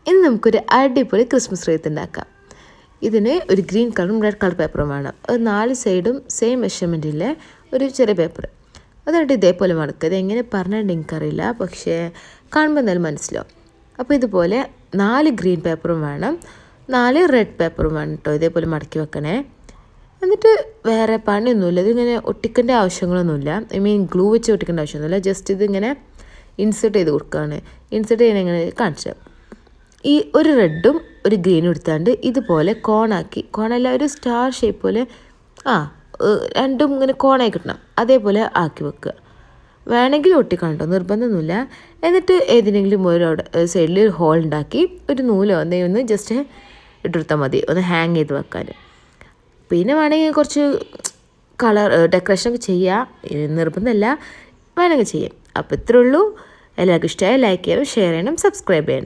ഇനി നമുക്കൊരു അടിപൊളി ക്രിസ്മസ് റീത്ത് ഉണ്ടാക്കാം. ഇതിന് ഒരു ഗ്രീൻ കളറും റെഡ് കളർ പേപ്പറും വേണം. അത് 4 സൈഡും സെയിം മെഷർമെൻറ്റിലെ ഒരു ചെറിയ പേപ്പർ. അതുകൊണ്ട് ഇതേപോലെ മടക്കുക. ഇതെങ്ങനെ പറഞ്ഞിട്ട് എനിക്കറിയില്ല, പക്ഷേ കാണുമ്പോൾ എന്തായാലും മനസ്സിലാവും. അപ്പോൾ ഇതുപോലെ 4 ഗ്രീൻ പേപ്പറും വേണം, 4 റെഡ് പേപ്പറും വേണം കേട്ടോ. ഇതേപോലെ മടക്കി വെക്കണേ. എന്നിട്ട് വേറെ പണിയൊന്നുമില്ല. ഇതിങ്ങനെ ഒട്ടിക്കേണ്ട ആവശ്യങ്ങളൊന്നുമില്ല. ഗ്ലൂ വെച്ച് ഒട്ടിക്കേണ്ട ആവശ്യമൊന്നുമില്ല. ജസ്റ്റ് ഇതിങ്ങനെ ഇൻസേർട്ട് ചെയ്ത് കൊടുക്കുകയാണ്. ഇൻസേർട്ട് ചെയ്യാൻ എങ്ങനെ കാണിച്ചു. ഈ ഒരു റെഡും ഒരു ഗ്രീനും എടുത്താണ്ട് ഇതുപോലെ കോണല്ല ഒരു സ്റ്റാർ ഷേപ്പ് പോലെ രണ്ടും ഇങ്ങനെ കോണായി കിട്ടണം. അതേപോലെ ആക്കി വെക്കുക. വേണമെങ്കിൽ ഒട്ടിക്കാണ്ടോ, നിർബന്ധമൊന്നുമില്ല. എന്നിട്ട് ഏതിനെങ്കിലും ഒരു സൈഡിൽ ഒരു ഹോൾ ഉണ്ടാക്കി ഒരു നൂലോ എന്തെങ്കിലും ഒന്ന് ജസ്റ്റ് ഇട്ടെടുത്താൽ മതി, ഒന്ന് ഹാങ് ചെയ്ത് വെക്കാൻ. പിന്നെ വേണമെങ്കിൽ കുറച്ച് കളർ ഡെക്കറേഷനൊക്കെ ചെയ്യാം, നിർബന്ധമല്ല, വേണമെങ്കിൽ ചെയ്യാം. അപ്പോൾ ഇത്രേ ഉള്ളൂ. എല്ലാവർക്കും ഇഷ്ടമായി ലൈക്ക് ചെയ്യണം, ഷെയർ ചെയ്യണം, സബ്സ്ക്രൈബ് ചെയ്യണം.